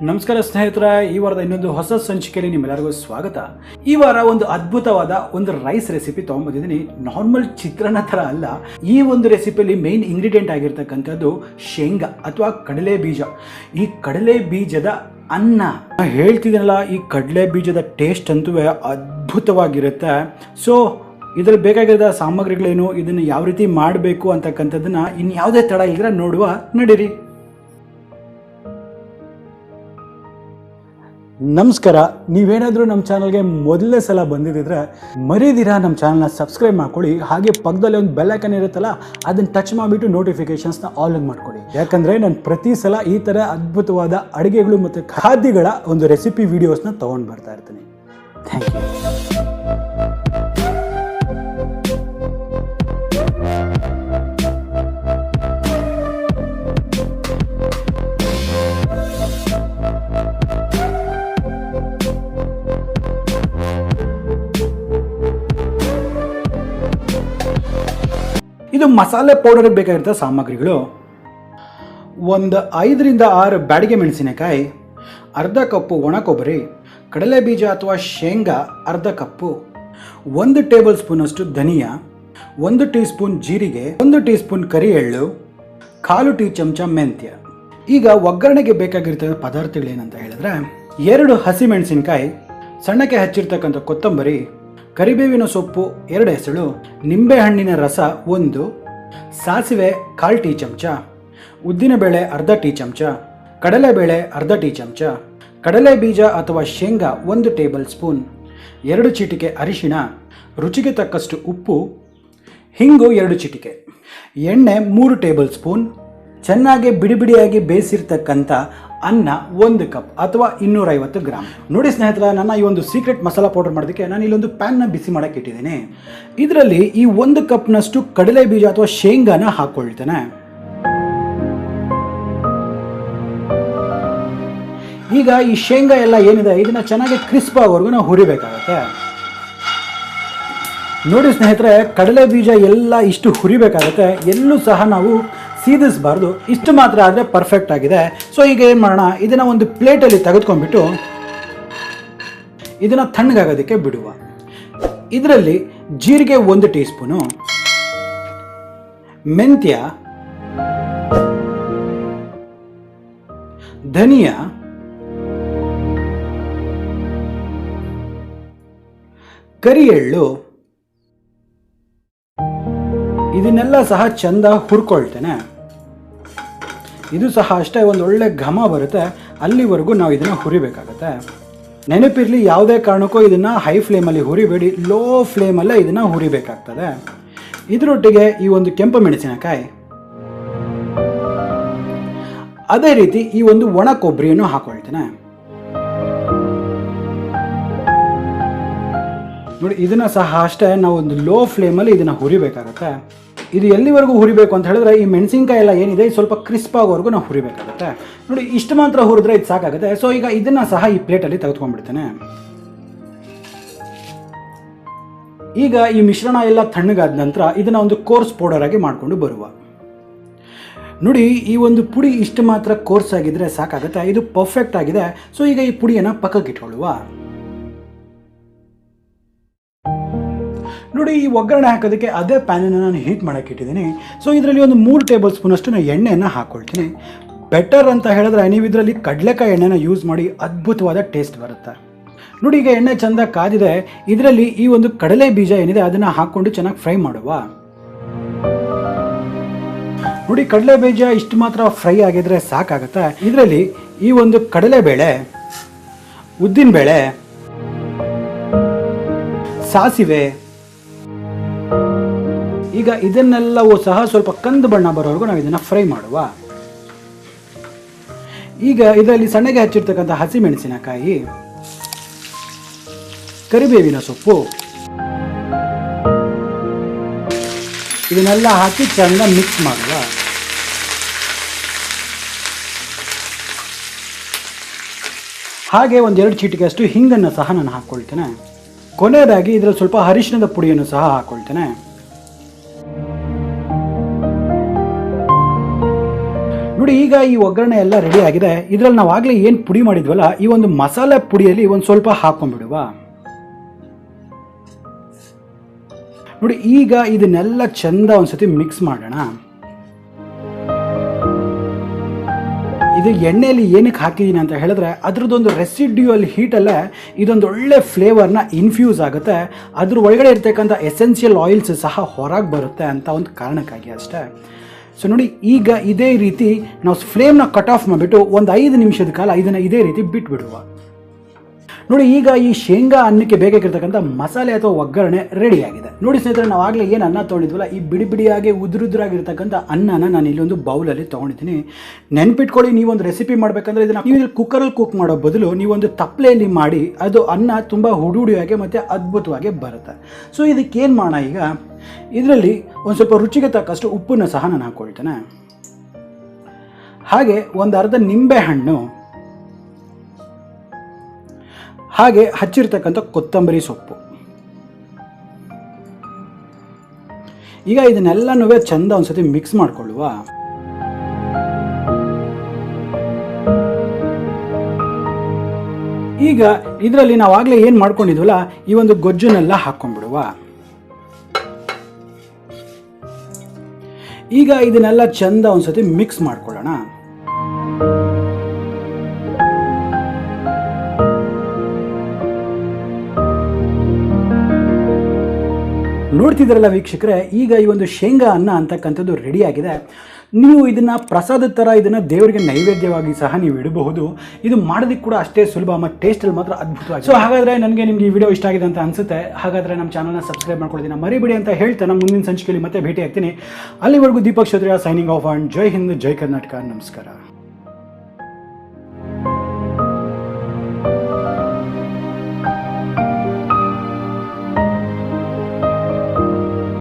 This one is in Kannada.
ನಮಸ್ಕಾರ ಸ್ನೇಹಿತರೆ, ಈ ವಾರದ ಇನ್ನೊಂದು ಹೊಸ ಸಂಚಿಕೆಯಲ್ಲಿ ನಿಮ್ಮೆಲ್ಲರಿಗೂ ಸ್ವಾಗತ. ಈ ವಾರ ಒಂದು ಅದ್ಭುತವಾದ ಒಂದು ರೈಸ್ ರೆಸಿಪಿ ತೊಗೊಂಡ್ಬಂದಿದ್ದೀನಿ. ನಾರ್ಮಲ್ ಚಿತ್ರಾನ್ನ ಥರ ಅಲ್ಲ. ಈ ಒಂದು ರೆಸಿಪಿಯಲ್ಲಿ ಮೇನ್ ಇಂಗ್ರೀಡಿಯೆಂಟ್ ಆಗಿರ್ತಕ್ಕಂಥದ್ದು ಶೇಂಗಾ ಅಥವಾ ಕಡಲೆ ಬೀಜ. ಈ ಕಡಲೆ ಬೀಜದ ಅನ್ನ ಹೇಳ್ತಿದ್ದೀನಲ್ಲ, ಈ ಕಡಲೆ ಬೀಜದ ಟೇಸ್ಟ್ ಅಂತೂ ಅದ್ಭುತವಾಗಿರುತ್ತೆ. ಸೊ ಇದರಲ್ಲಿ ಬೇಕಾಗಿರೋ ಸಾಮಗ್ರಿಗಳೇನು, ಇದನ್ನು ಯಾವ ರೀತಿ ಮಾಡಬೇಕು ಅಂತಕ್ಕಂಥದ್ದನ್ನು ಇನ್ಯಾವುದೇ ತಡ ಇಲ್ಲದ್ರೆ ನೋಡುವ ನಡೀರಿ. ನಮಸ್ಕಾರ. ನೀವೇನಾದರೂ ನಮ್ಮ ಚಾನಲ್ಗೆ ಮೊದಲನೇ ಸಲ ಬಂದಿದ್ದರೆ ಮರೀದಿರಾ ನಮ್ಮ ಚಾನಲ್ನ ಸಬ್ಸ್ಕ್ರೈಬ್ ಮಾಡ್ಕೊಳ್ಳಿ. ಹಾಗೆ ಪಕ್ಕದಲ್ಲಿ ಒಂದು ಬೆಲ್ ಐಕನ್ ಇರುತ್ತಲ್ಲ, ಅದನ್ನು ಟಚ್ ಮಾಡಿಬಿಟ್ಟು ನೋಟಿಫಿಕೇಶನ್ಸ್ನ ಆಲ್ ಮಾಡ್ಕೊಳ್ಳಿ. ಯಾಕಂದರೆ ನಾನು ಪ್ರತಿ ಸಲ ಈ ಥರ ಅದ್ಭುತವಾದ ಅಡುಗೆಗಳು ಮತ್ತು ಖಾದ್ಯಗಳ ಒಂದು ರೆಸಿಪಿ ವೀಡಿಯೋಸ್ನ ತೊಗೊಂಡು ಬರ್ತಾ ಇರ್ತೀನಿ. Thank you. ಇದು ಮಸಾಲೆ ಪೌಡರ್ಗೆ ಬೇಕಾಗಿರೋ ಸಾಮಗ್ರಿಗಳು: ಒಂದು 5 ರಿಂದ 6 ಬ್ಯಾಡಿಗೆ ಮೆಣಸಿನಕಾಯಿ, ಅರ್ಧ ಕಪ್ಪು ಒಣ ಕೊಬ್ಬರಿ, ಕಡಲೆ ಬೀಜ ಅಥವಾ ಶೇಂಗಾ ಅರ್ಧ ಕಪ್ಪು, 1 ಟೇಬಲ್ ಸ್ಪೂನಷ್ಟು ಧನಿಯಾ, 1 ಟೀ ಸ್ಪೂನ್ ಜೀರಿಗೆ, 1 ಟೀ ಸ್ಪೂನ್ ಕರಿ ಎಳ್ಳು, 1/4 ಟೀ ಚಮಚ ಮೆಂತ್ಯ. ಈಗ ಒಗ್ಗರಣೆಗೆ ಬೇಕಾಗಿರ್ತಕ್ಕಂಥ ಪದಾರ್ಥಗಳೇನಂತ ಹೇಳಿದ್ರೆ 2 ಹಸಿ ಮೆಣಸಿನಕಾಯಿ, ಸಣ್ಣಕ್ಕೆ ಹಚ್ಚಿರ್ತಕ್ಕಂಥ ಕೊತ್ತಂಬರಿ, ಕರಿಬೇವಿನ ಸೊಪ್ಪು 2 ಎಸಳು, ನಿಂಬೆಹಣ್ಣಿನ ರಸ 1, ಸಾಸಿವೆ 1/4 ಟೀ ಚಮಚ, ಉದ್ದಿನಬೇಳೆ ಅರ್ಧ ಟೀ ಚಮಚ, ಕಡಲೆಬೇಳೆ ಅರ್ಧ ಟೀ ಚಮಚ, ಕಡಲೆ ಬೀಜ ಅಥವಾ ಶೇಂಗಾ 1 ಟೇಬಲ್ ಸ್ಪೂನ್, 2 ಚಿಟಿಕೆ ಅರಿಶಿಣ, ರುಚಿಗೆ ತಕ್ಕಷ್ಟು ಉಪ್ಪು, ಹಿಂಗು 2 ಚಿಟಿಕೆ, ಎಣ್ಣೆ 3 ಟೇಬಲ್ ಸ್ಪೂನ್, ಚೆನ್ನಾಗಿ ಬಿಡಿಯಾಗಿ ಬೇಯಿಸಿರ್ತಕ್ಕಂಥ ಅನ್ನ 1 ಕಪ್ ಅಥವಾ 250 ಗ್ರಾಮ್. ನೋಡಿ ಸ್ನೇಹಿತರೆ, ನನ್ನ ಈ ಒಂದು ಸೀಕ್ರೆಟ್ ಮಸಾಲ ಪೌಡರ್ ಮಾಡೋದಕ್ಕೆ ನಾನು ಇಲ್ಲೊಂದು ಪ್ಯಾನ್ನ ಬಿಸಿ ಮಾಡೋಕ್ಕೆ ಇಟ್ಟಿದ್ದೀನಿ. ಇದರಲ್ಲಿ ಈ 1 ಕಪ್ನಷ್ಟು ಕಡಲೆ ಬೀಜ ಅಥವಾ ಶೇಂಗಾನ ಹಾಕ್ಕೊಳ್ತೇನೆ. ಈಗ ಈ ಶೇಂಗಾ ಎಲ್ಲ ಏನಿದೆ ಇದನ್ನ ಚೆನ್ನಾಗಿ ಕ್ರಿಸ್ಪ್ ಆಗೋವರೆಗೂ ನಾವು ಹುರಿಬೇಕಾಗತ್ತೆ. ನೋಡಿ ಸ್ನೇಹಿತರೆ, ಕಡಲೆ ಬೀಜ ಎಲ್ಲ ಇಷ್ಟು ಹುರಿಬೇಕಾಗತ್ತೆ. ಎಲ್ಲೂ ಸಹ ನಾವು ಸೀದಿಸಬಾರ್ದು. ಇಷ್ಟು ಮಾತ್ರ ಆದರೆ ಪರ್ಫೆಕ್ಟ್ ಆಗಿದೆ. ಸೊ ಈಗ ಏನು ಮಾಡೋಣ, ಇದನ್ನು ಒಂದು ಪ್ಲೇಟಲ್ಲಿ ತೆಗೆದುಕೊಂಡ್ಬಿಟ್ಟು ಇದನ್ನು ತಣ್ಣಗಾಗೋದಕ್ಕೆ ಬಿಡುವ. ಇದರಲ್ಲಿ ಜೀರಿಗೆ 1 ಟೀ ಸ್ಪೂನು, ಮೆಂತ್ಯ, ಧನಿಯಾ, ಕರಿ ಎಳ್ಳು, ಇದನ್ನೆಲ್ಲ ಸಹ ಚಂದ ಹುರ್ಕೊಳ್ತೇನೆ. ಇದು ಸಹ ಅಷ್ಟೇ ಒಂದು ಒಳ್ಳೆ ಘಮ ಬರುತ್ತೆ. ಅಲ್ಲಿವರೆಗೂ ನಾವು ಇದನ್ನು ಹುರಿಬೇಕಾಗತ್ತೆ. ನೆನಪಿರಲಿ, ಯಾವುದೇ ಕಾರಣಕ್ಕೂ ಇದನ್ನು ಹೈ ಫ್ಲೇಮಲ್ಲಿ ಹುರಿಬೇಡಿ, ಲೋ ಫ್ಲೇಮಲ್ಲೇ ಇದನ್ನು ಹುರಿಬೇಕಾಗ್ತದೆ. ಇದರೊಟ್ಟಿಗೆ ಈ ಒಂದು ಕೆಂಪು ಮೆಣಸಿನಕಾಯಿ, ಅದೇ ರೀತಿ ಈ ಒಂದು ಒಣ ಕೊಬ್ಬರಿಯನ್ನು ಹಾಕೊಳ್ತೇನೆ. ನೋಡಿ, ಇದನ್ನು ಸಹ ಅಷ್ಟೇ ನಾವು ಒಂದು ಲೋ ಫ್ಲೇಮಲ್ಲಿ ಇದನ್ನು ಹುರಿಬೇಕಾಗತ್ತೆ. ಇದು ಎಲ್ಲಿವರೆಗೂ ಹುರಿಬೇಕು ಅಂತ ಹೇಳಿದ್ರೆ, ಈ ಮೆಣಸಿನ್ಕಾಯಿ ಎಲ್ಲ ಏನಿದೆ ಸ್ವಲ್ಪ ಕ್ರಿಸ್ಪ್ ಆಗೋವರೆಗೂ ನಾವು ಹುರಿಬೇಕಾಗತ್ತೆ. ನೋಡಿ, ಇಷ್ಟು ಮಾತ್ರ ಹುರಿದ್ರೆ ಇದು ಸಾಕಾಗುತ್ತೆ. ಸೊ ಈಗ ಇದನ್ನು ಸಹ ಈ ಪ್ಲೇಟಲ್ಲಿ ತೆಗೆದುಕೊಂಡ್ಬಿಡ್ತೇನೆ. ಈಗ ಈ ಮಿಶ್ರಣ ಎಲ್ಲ ತಣ್ಣಗಾದ ನಂತರ ಇದನ್ನು ಒಂದು ಕೋರ್ಸ್ ಪೌಡರ್ ಆಗಿ ಮಾಡಿಕೊಂಡು ಬರುವ. ನೋಡಿ, ಈ ಒಂದು ಪುಡಿ ಇಷ್ಟು ಮಾತ್ರ ಕೋರ್ಸ್ ಆಗಿದ್ರೆ ಸಾಕಾಗುತ್ತೆ. ಇದು ಪರ್ಫೆಕ್ಟ್ ಆಗಿದೆ. ಸೊ ಈಗ ಈ ಪುಡಿಯನ್ನು ಪಕ್ಕಕ್ಕೆ ಇಟ್ಕೊಳ್ಳುವ. ನೋಡಿ, ಈ ಒಗ್ಗರಣೆ ಹಾಕೋದಕ್ಕೆ ಅದೇ ಪ್ಯಾನನ್ನು ನಾನು ಹೀಟ್ ಮಾಡೋಕ್ಕೆ ಇಟ್ಟಿದ್ದೀನಿ. ಸೊ ಇದರಲ್ಲಿ ಒಂದು 3 ಟೇಬಲ್ ಸ್ಪೂನಷ್ಟು ನಾನು ಎಣ್ಣೆಯನ್ನು ಹಾಕ್ಕೊಳ್ತೀನಿ. ಬೆಟರ್ ಅಂತ ಹೇಳಿದ್ರೆ ನೀವು ಇದರಲ್ಲಿ ಕಡಲೆಕಾಯಿ ಎಣ್ಣೆನ ಯೂಸ್ ಮಾಡಿ, ಅದ್ಭುತವಾದ ಟೇಸ್ಟ್ ಬರುತ್ತೆ. ನೋಡಿ, ಈಗ ಎಣ್ಣೆ ಚೆಂದ ಕಾದಿದೆ. ಇದರಲ್ಲಿ ಈ ಒಂದು ಕಡಲೆ ಬೀಜ ಏನಿದೆ ಅದನ್ನು ಹಾಕ್ಕೊಂಡು ಚೆನ್ನಾಗಿ ಫ್ರೈ ಮಾಡುವ. ನೋಡಿ, ಕಡಲೆ ಬೀಜ ಇಷ್ಟು ಮಾತ್ರ ಫ್ರೈ ಆಗಿದ್ರೆ ಸಾಕಾಗುತ್ತೆ. ಇದರಲ್ಲಿ ಈ ಒಂದು ಕಡಲೆಬೇಳೆ, ಉದ್ದಿನಬೇಳೆ, ಸಾಸಿವೆ, ಈಗ ಇದನ್ನೆಲ್ಲವೂ ಸಹ ಸ್ವಲ್ಪ ಕಂದು ಬಣ್ಣ ಬರೋವರೆಗೂ ನಾವು ಇದನ್ನು ಫ್ರೈ ಮಾಡುವ. ಈಗ ಇದರಲ್ಲಿ ಸಣ್ಣಗೆ ಹಚ್ಚಿರ್ತಕ್ಕಂಥ ಹಸಿ ಮೆಣಸಿನಕಾಯಿ, ಕರಿಬೇವಿನ ಸೊಪ್ಪು, ಇದನ್ನೆಲ್ಲ ಹಾಕಿ ಚೆಂದ ಮಿಕ್ಸ್ ಮಾಡುವ. ಹಾಗೆ 1-2 ಚಿಟಿಕೆಯಷ್ಟು ಹಿಂಗನ್ನು ಸಹ ನಾನು ಹಾಕ್ಕೊಳ್ತೇನೆ. ಕೊನೆಯದಾಗಿ ಇದರಲ್ಲಿ ಸ್ವಲ್ಪ ಅರಿಶಿಣದ ಪುಡಿಯನ್ನು ಸಹ ಹಾಕ್ಕೊಳ್ತೇನೆ. ನೋಡಿ ಈಗ ಈ ಒಗ್ಗರಣೆ ಎಲ್ಲ ರೆಡಿ ಆಗಿದೆ. ಇದರಲ್ಲಿ ನಾವು ಆಗಲೇ ಏನು ಪುಡಿ ಮಾಡಿದ್ವಲ್ಲ, ಈ ಒಂದು ಮಸಾಲೆ ಪುಡಿಯಲ್ಲಿ ಒಂದು ಸ್ವಲ್ಪ ಹಾಕೊಂಡ್ಬಿಡುವ. ನೋಡಿ ಈಗ ಇದನ್ನೆಲ್ಲ ಚಂದ ಒಂದ್ಸತಿ ಮಿಕ್ಸ್ ಮಾಡೋಣ. ಇದು ಎಣ್ಣೆಯಲ್ಲಿ ಏನಕ್ಕೆ ಹಾಕಿದ್ದೀನಿ ಅಂತ ಹೇಳಿದ್ರೆ ಅದರದ್ದೊಂದು ರೆಸಿಡ್ಯೂಯಲ್ ಹೀಟಲ್ಲೇ ಇದೊಂದು ಒಳ್ಳೆ ಫ್ಲೇವರ್ನ ಇನ್ಫ್ಯೂಸ್ ಆಗುತ್ತೆ. ಅದ್ರ ಒಳಗಡೆ ಇರ್ತಕ್ಕಂಥ ಎಸೆನ್ಷಿಯಲ್ ಆಯಿಲ್ಸ್ ಸಹ ಹೊರಗೆ ಬರುತ್ತೆ ಅಂತ ಒಂದು ಕಾರಣಕ್ಕಾಗಿ ಅಷ್ಟೇ. ಸೊ ನೋಡಿ ಈಗ ಇದೇ ರೀತಿ ನಾವು ಫ್ಲೇಮ್ನ ಕಟ್ ಆಫ್ ಮಾಡಿಬಿಟ್ಟು ಒಂದು 5 ನಿಮಿಷದ ಕಾಲ ಇದನ್ನು ಇದೇ ರೀತಿ ಬಿಟ್ಬಿಡುವ. ನೋಡಿ ಈಗ ಈ ಶೇಂಗಾ ಅನ್ನಕ್ಕೆ ಬೇಕಾಗಿರ್ತಕ್ಕಂಥ ಮಸಾಲೆ ಅಥವಾ ಒಗ್ಗರಣೆ ರೆಡಿಯಾಗಿದೆ. ನೋಡಿ ಸ್ನೇಹಿತರೆ, ನಾವು ಆಗಲೇ ಏನು ಅನ್ನ ತೊಗೊಂಡಿದ್ವಲ್ಲ, ಈ ಬಿಡಿಯಾಗಿ ಉದುರುದ್ರಾಗಿರ್ತಕ್ಕಂಥ ಅನ್ನನ ನಾನು ಇಲ್ಲೊಂದು ಬೌಲಲ್ಲಿ ತೊಗೊಂಡಿದ್ದೀನಿ. ನೆನ್ಪಿಟ್ಕೊಳ್ಳಿ, ನೀವೊಂದು ರೆಸಿಪಿ ಮಾಡಬೇಕಂದ್ರೆ ಇದನ್ನು ನೀವು ಇಲ್ಲಿ ಕುಕ್ಕರಲ್ಲಿ ಕುಕ್ ಮಾಡೋ ಬದಲು ನೀವೊಂದು ತಪ್ಪಲೆಯಲ್ಲಿ ಮಾಡಿ ಅದು ಅನ್ನ ತುಂಬ ಹುಡುಗಿಯಾಗಿ ಮತ್ತು ಅದ್ಭುತವಾಗಿ ಬರುತ್ತೆ. ಸೊ ಇದಕ್ಕೇನು ಮಾಡೋಣ, ಈಗ ಇದರಲ್ಲಿ ಒಂದು ಸ್ವಲ್ಪ ರುಚಿಗೆ ತಕ್ಕಷ್ಟು ಉಪ್ಪನ್ನು ಸಹ ನಾನು ಹಾಕ್ಕೊಳ್ತೇನೆ. ಹಾಗೆ ಒಂದು ಅರ್ಧ ನಿಂಬೆ ಹಣ್ಣು, ಹಾಗೆ ಹಚ್ಚಿರ್ತಕ್ಕಂಥ ಕೊತ್ತಂಬರಿ ಸೊಪ್ಪು. ಈಗ ಇದನ್ನೆಲ್ಲನೂ ಚಂದ ಒಂದ್ಸತಿ ಮಿಕ್ಸ್ ಮಾಡ್ಕೊಳ್ಳುವ. ಈಗ ಇದರಲ್ಲಿ ನಾವಾಗಲೇ ಏನು ಮಾಡ್ಕೊಂಡಿದ್ವಲ್ಲ, ಈ ಒಂದು ಗೊಜ್ಜನ್ನೆಲ್ಲ ಹಾಕ್ಕೊಂಡ್ಬಿಡುವ. ಈಗ ಇದನ್ನೆಲ್ಲ ಚಂದ ಒಂದ್ಸತಿ ಮಿಕ್ಸ್ ಮಾಡ್ಕೊಳ್ಳೋಣ. ನೋಡ್ತಿದ್ರಲ್ಲ ವೀಕ್ಷಕರೇ, ಈಗ ಈ ಒಂದು ಶೇಂಗಾ ಅನ್ನ ಅಂತಕ್ಕಂಥದ್ದು ರೆಡಿಯಾಗಿದೆ. ನೀವು ಇದನ್ನು ಪ್ರಸಾದದ ಥರ ಇದನ್ನು ದೇವರಿಗೆ ನೈವೇದ್ಯವಾಗಿ ಸಹ ನೀವು ಇಡಬಹುದು. ಇದು ಮಾಡೋದಕ್ಕೆ ಕೂಡ ಅಷ್ಟೇ ಸುಲಭ ಮತ್ತು ಟೇಸ್ಟಲ್ಲಿ ಮಾತ್ರ ಅದ್ಭುತವಾಗಿ. ಸೊ ಹಾಗಾದರೆ ನಿಮಗೆ ಈ ವಿಡಿಯೋ ಇಷ್ಟ ಆಗಿದೆ ಅಂತ ಅನಿಸುತ್ತೆ. ಹಾಗಾದರೆ ನಮ್ಮ ಚಾನಲ್ನ ಸಬ್ಸ್ಕ್ರೈಬ್ ಮಾಡ್ಕೊಳ್ಳೋದನ್ನ ಮರಿಬೇಡಿ ಅಂತ ಹೇಳ್ತಾ ನಮ್ಮ ಮುಂದಿನ ಸಂಚಿಕೆಯಲ್ಲಿ ಮತ್ತೆ ಭೇಟಿ ಆಗ್ತೀನಿ. ಅಲ್ಲಿವರೆಗೂ ದೀಪಕ್ ಕ್ಷತ್ರಿಯ ಸೈನಿಂಗ್ ಆಫ್ ಅಂಡ್ ಜೈ ಹಿಂದ್, ಜೈ ಕರ್ನಾಟಕ, ನಮಸ್ಕಾರ.